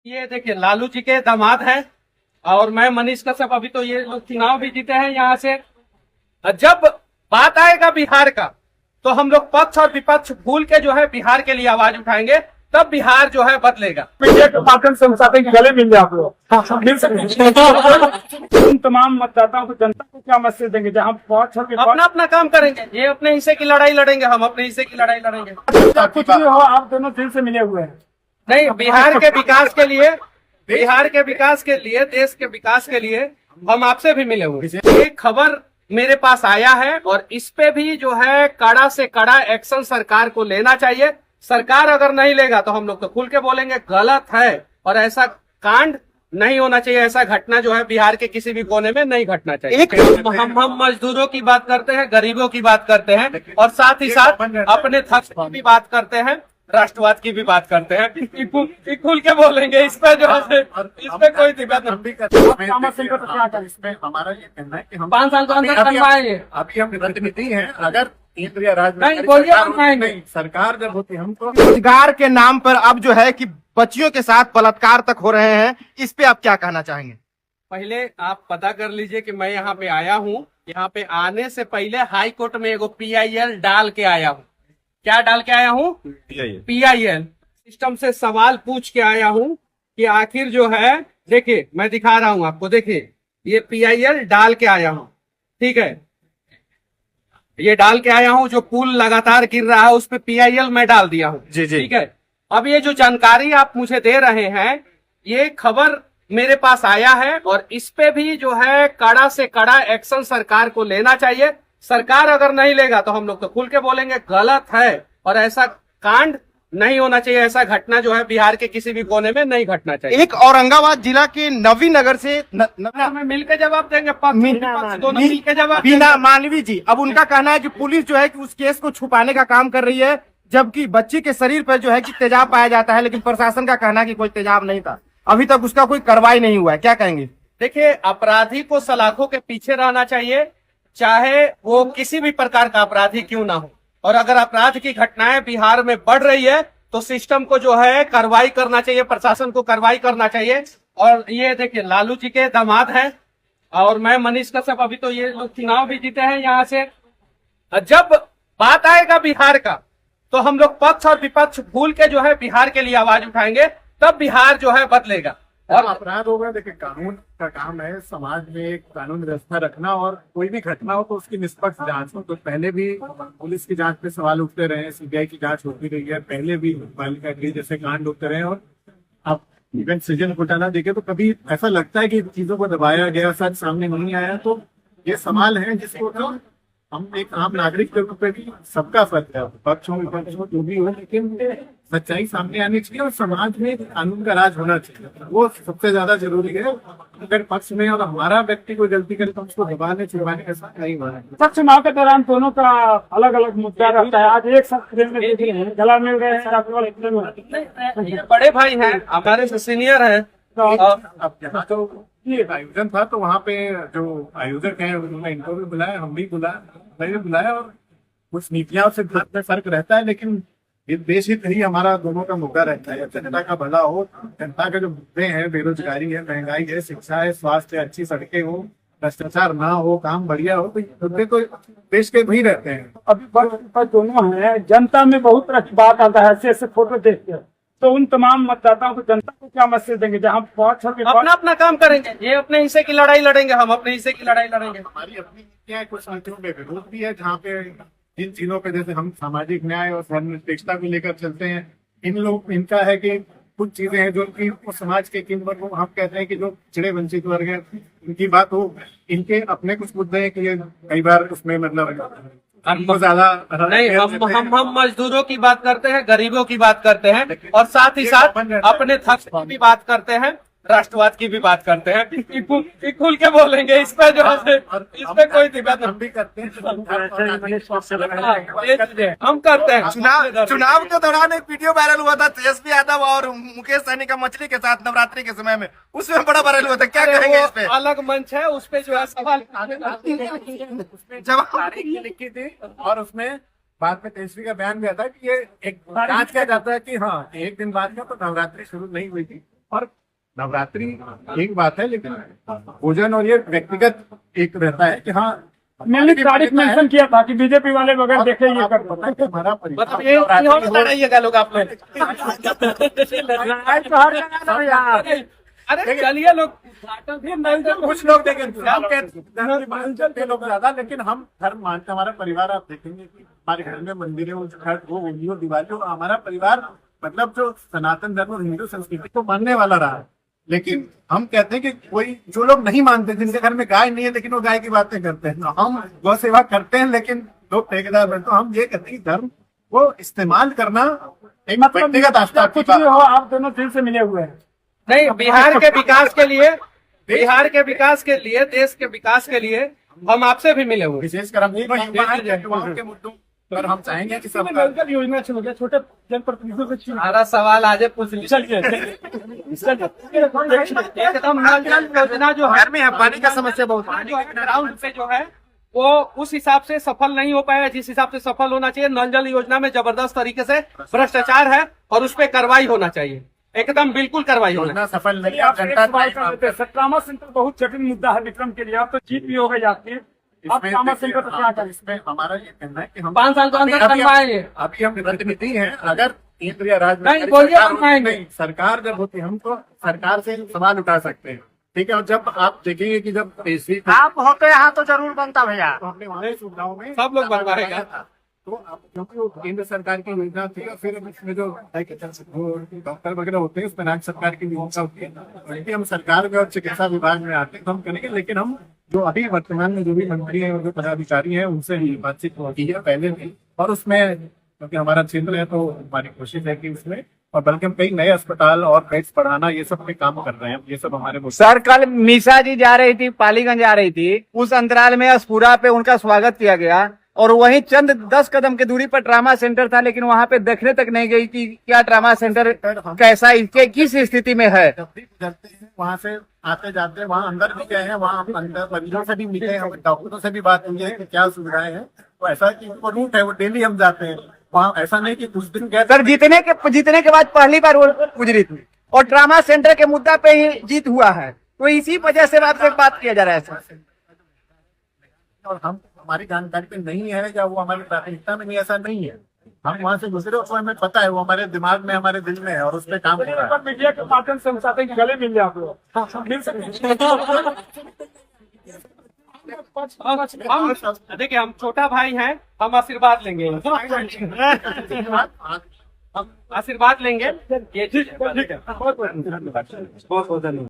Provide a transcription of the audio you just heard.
ये देखिए लालू जी के दामाद हैं और मैं मनीष कश्यप। अभी तो ये लोग चुनाव भी जीते हैं यहाँ से। जब बात आएगा बिहार का तो हम लोग पक्ष और विपक्ष भूल के जो है बिहार के लिए आवाज उठाएंगे, तब बिहार जो है बदलेगा। मीडिया के माध्यम से हम चाहते हैं कि गले मिल जाए आप लोग, मिल सकते। उन तमाम मतदाताओं को, जनता को क्या मैसेज देंगे जहाँ पहुंच अपना अपना काम करेंगे, ये अपने हिस्से की लड़ाई लड़ेंगे, हम अपने हिस्से की लड़ाई लड़ेंगे। कुछ भी हो, आप दोनों दिल से मिले हुए हैं। नहीं, बिहार के विकास के लिए, बिहार के विकास के लिए, देश के विकास के लिए हम आपसे भी मिले हुए। एक खबर मेरे पास आया है और इस पे भी जो है कड़ा से कड़ा एक्शन सरकार को लेना चाहिए। सरकार अगर नहीं लेगा तो हम लोग तो खुल के बोलेंगे गलत है और ऐसा कांड नहीं होना चाहिए। ऐसा घटना जो है बिहार के किसी भी कोने में नहीं घटना चाहिए। हम मजदूरों की बात करते हैं, गरीबों की बात करते हैं और साथ ही साथ अपने थक की भी बात करते हैं, राष्ट्रवाद की भी बात करते हैं। खुल के बोलेंगे, इस पे जो है इस पे कोई दिक्कत नहीं। इसमें हमारा ये कहना है कि हम 5 साल के अंदर बनवाएंगे। अभी हम प्रतिनिधि हैं, अगर केंद्र या राज्य नहीं, बोलिए, बनवाएंगे। सरकार जब होती है हमको रोजगार के नाम पर अब जो है कि बच्चियों के साथ बलात्कार तक हो रहे हैं, इस पे आप क्या कहना चाहेंगे? पहले आप पता कर लीजिए कि मैं यहाँ पे आया हूँ। यहाँ पे आने से पहले हाई कोर्ट में एगो PIL डाल के आया हूँ। क्या डाल के आया हूँ? PIL सिस्टम से सवाल पूछ के आया हूँ कि आखिर जो है, देखिए मैं दिखा रहा हूँ आपको, देखिए ये PIL डाल के आया हूँ, ठीक है, ये डाल के आया हूँ। जो पुल लगातार गिर रहा है उस पे PIL मैं डाल दिया हूँ, जी जी। ठीक है। अब ये जो जानकारी आप मुझे दे रहे हैं, ये खबर मेरे पास आया है और इस पे भी जो है कड़ा से कड़ा एक्शन सरकार को लेना चाहिए। सरकार अगर नहीं लेगा तो हम लोग तो खुल के बोलेंगे गलत है और ऐसा कांड नहीं होना चाहिए। ऐसा घटना जो है बिहार के किसी भी कोने में नहीं घटना चाहिए। एक औरंगाबाद जिला के नवीनगर से हमें मिलकर जवाब देंगे, दोनों मिलकर जवाब। बीना मानवी जी, अब उनका कहना है कि पुलिस जो है कि उस केस को छुपाने का काम कर रही है, जबकि बच्ची के शरीर पर जो है कि तेजाब पाया जाता है, लेकिन प्रशासन का कहना है कि कोई तेजाब नहीं था। अभी तक उसका कोई कार्रवाई नहीं हुआ है, क्या कहेंगे? देखिए, अपराधी को सलाखों के पीछे रहना चाहिए, चाहे वो किसी भी प्रकार का अपराधी क्यों ना हो। और अगर अपराध की घटनाएं बिहार में बढ़ रही है तो सिस्टम को जो है कार्रवाई करना चाहिए, प्रशासन को कार्रवाई करना चाहिए। और ये देखिए लालू जी के दामाद हैं और मैं मनीष कश्यप। अभी तो ये लोग चुनाव भी जीते हैं यहाँ से। जब बात आएगा बिहार का तो हम लोग पक्ष और विपक्ष भूल के जो है बिहार के लिए आवाज उठाएंगे, तब बिहार जो है बदलेगा। और अपराध होगा। देखिए, कानून का काम है समाज में एक कानून व्यवस्था रखना और कोई भी घटना हो तो उसकी निष्पक्ष जांच हो। तो पहले भी पुलिस की जांच पे सवाल उठते रहे, CBI की जांच होती रही है, पहले भी बालिका गृह जैसे कांड होते रहे। और अब इवेंट सृजन घोटाला देखे तो कभी ऐसा लगता है कि चीजों को दबाया गया, सच सामने नहीं आया। तो ये सवाल है जिसको तो हम एक आम नागरिक के रूप में भी सबका फर्ज है, पक्ष हो विपक्ष हो जो भी हो, लेकिन सच्चाई सामने आनी चाहिए और समाज में कानून का राज होना चाहिए। वो सबसे ज्यादा जरूरी है। अगर पक्ष में और हमारा व्यक्ति कोई गलती करे तो उसको दबाने छुपाने का ऐसा नहीं होना है। चुनाव के दौरान दोनों का अलग अलग मुद्दा रहता है। आज एक साथ गला मिल रहे हैं। बड़े भाई हैं, हमारे से सीनियर है। अब यहाँ तो ये आयोजन था तो वहाँ पे जो आयोजक हैं उन्होंने इनको भी बुलाया, हम भी बुलाया और कुछ नीतियों से में फर्क रहता है, लेकिन देश हित ही हमारा दोनों का मुद्दा रहता है। जनता का भला हो, जनता के जो मुद्दे हैं, बेरोजगारी है, महंगाई है, शिक्षा है, स्वास्थ्य, अच्छी सड़कें हो, भ्रष्टाचार ना हो, काम बढ़िया हो, तो मुद्दे तो देश के वही रहते हैं। अभी पर दोनों है, जनता में बहुत तरह की बात आता है ऐसे फोटो देख के। तो उन तमाम मतदाताओं को, जनता को क्या मैसेज देंगे जहाँ पहुंच अपना अपना काम करेंगे, ये अपने हिस्से की लड़ाई लड़ेंगे, हम अपने हिस्से की लड़ाई लड़ेंगे। हमारी अपनी नीतियां कुछ नीतियों में विरोध भी है, जहाँ पे जिन चीजों पे जैसे हम सामाजिक न्याय और धर्मनिरपेक्षता को लेकर चलते हैं, इनका है कि कुछ चीजें हैं जो कि समाज के किन वर्गों को हम कहते हैं कि जो पिछड़े वंचित वर्ग है उनकी बात हो, इनके अपने कुछ मुद्दे हैं कि ये कई बार उसमें मतलब ज्यादा नहीं। हम मजदूरों की बात करते हैं, गरीबों की बात करते हैं और साथ ही साथ अपने थक की भी बात करते हैं, राष्ट्रवाद की भी बात करते हैं। खुल के बोलेंगे, इस पे जो है इस पे कोई दिक्कत हम भी करते हैं, हम करते हैं। चुनाव के दौरान एक वीडियो वायरल हुआ था तेजस्वी यादव और मुकेश सहनी का मछली के साथ नवरात्रि के समय में, उसमें बड़ा वायरल हुआ था, क्या कहेंगे इस पे? अलग मंच है, उस पे जो है सवाल जवाब लिखी थी और उसमें बाद में तेजस्वी का बयान भी आता है कि ये एक जांच किया जाता है कि हाँ एक दिन बाद में तो नवरात्रि शुरू नहीं हुई थी, और नवरात्रि एक बात है, लेकिन भोजन और ये व्यक्तिगत एक रहता है कि हाँ मैंने तारीख मेंशन किया था कि बीजेपी वाले वगैरह देखे ये कर पता है कि हमारा परिवार मतलब ये इन्होंने लड़ाइएगा लोग आप लोग। अरे चलिए लोग कुछ लोग देखेंगे हम कहते लोग ज्यादा, लेकिन हम धर्म मानते, हमारा परिवार आप देखेंगे कि हमारे घर में मंदिर हो, छठ हो, होली हो, दिवाली हो, हमारा परिवार मतलब जो सनातन धर्म और हिंदू संस्कृति को मानने वाला रहा है। लेकिन हम कहते हैं कि कोई जो लोग नहीं मानते, जिनके घर में गाय नहीं है लेकिन वो गाय की बातें करते हैं, हम गौ सेवा करते हैं लेकिन लोग ठेकेदार बनते, तो हम ये कहते हैं कि धर्म को इस्तेमाल करना एक व्यक्तिगत आस्था की कुछ भी हो, आप दोनों दिल से मिले हुए हैं। नहीं, बिहार के विकास के लिए, बिहार के विकास के लिए, देश के विकास के लिए हम आपसे भी मिले हुए। विशेषकर हम युवाओं के मुद्दों पर हम चाहेंगे कि सब नल योजना शुरू किया, छोटे जनप्रतिनिधियों से छीन- सारा सवाल आज पूछ लीजिए। एकदम नल जल योजना जो है, घर में पानी का समस्या बहुत है। जो है ग्राउंड पे जो है वो उस हिसाब से सफल नहीं हो पाएगा जिस हिसाब से सफल होना चाहिए। नल जल योजना में जबरदस्त तरीके से भ्रष्टाचार है और उस पर कार्रवाई होना चाहिए, एकदम बिल्कुल कार्रवाई होना योजना सफल नहीं, आप जनता एक सवाल कर देते हैं, सर, ट्रामा सेंटर बहुत जटिल मुद्दा है विक्रम के लिए, आप तो जीत भी हो गई आपकी, आप ट्रामा सेंटर पर क्या करें? इसमें हमारा ये कहना है कि हम 5 साल तो अंदर अभी- बनवाएंगे। अभी हम प्रतिनिधि हैं, अगर केंद्र या राज्य में नहीं, बोलिए, सरकार बनवाएंगे। नहीं, सरकार जब होती है हम तो सरकार से सवाल उठा सकते हैं, ठीक है। और जब आप देखेंगे कि जब पेशी आप होते यहाँ तो जरूर बनता भैया। तो हमने वहाँ सुविधाओं में सब लोग बनवाएगा। तो अब क्योंकि वो केंद्र सरकार की योजना थी और फिर इसमें जो डॉक्टर वगैरह होते हैं उसमें राज्य सरकार की योजना होती है, वही हम सरकार में और चिकित्सा विभाग में आते हैं तो हम करेंगे। लेकिन हम जो अभी वर्तमान में जो भी मंत्री हैं और जो पदाधिकारी हैं उनसे ही बातचीत की है पहले भी, और उसमें क्योंकि हमारा क्षेत्र है तो हमारी कोशिश है कि उसमें, और बल्कि हम कई नए अस्पताल और बेड्स बढ़ाना ये सब पे काम कर रहे हैं। ये सब हमारे मुद्दे सर, कल मीसा जी जा रही थी, पालीगंज जा रही थी, उस अंतराल में अस्पुरा पे उनका स्वागत किया गया और वहीं चंद 10 कदम की दूरी पर ट्रामा सेंटर था, लेकिन वहां पे देखने तक नहीं गई कि क्या ट्रामा सेंटर कैसा, इसके किस स्थिति में है। जब भी गुजरते हैं वहाँ से आते जाते हैं, वहाँ अंदर भी गए हैं, वहाँ हम अंदर मरीजों से भी मिले हैं, डॉक्टरों से भी बात हुई है कि क्या सुविधाएं हैं। तो ऐसा कि वो रूट है, वो डेली हम जाते हैं वहाँ, ऐसा नहीं कि कुछ दिन गए। सर, जीतने के बाद पहली बार वो गुजरी थी और ट्रामा सेंटर के मुद्दा पे ही जीत हुआ है, तो इसी वजह से आपसे बात किया जा रहा है सर। और हम हमारी जानकारी पे नहीं है या वो हमारी प्राथमिकता में नहीं, ऐसा नहीं है। हम वहाँ से गुजरे उसको हमें पता है, वो हमारे दिमाग में, हमारे दिल में है और उस पर काम हो रहा है। मीडिया के माध्यम से हम चाहते हैं कि गले मिल जाए आप लोग, मिल सकते हम देखिए, हम छोटा भाई हैं, हम आशीर्वाद लेंगे, आशीर्वाद लेंगे। ये बहुत बहुत धन्यवाद।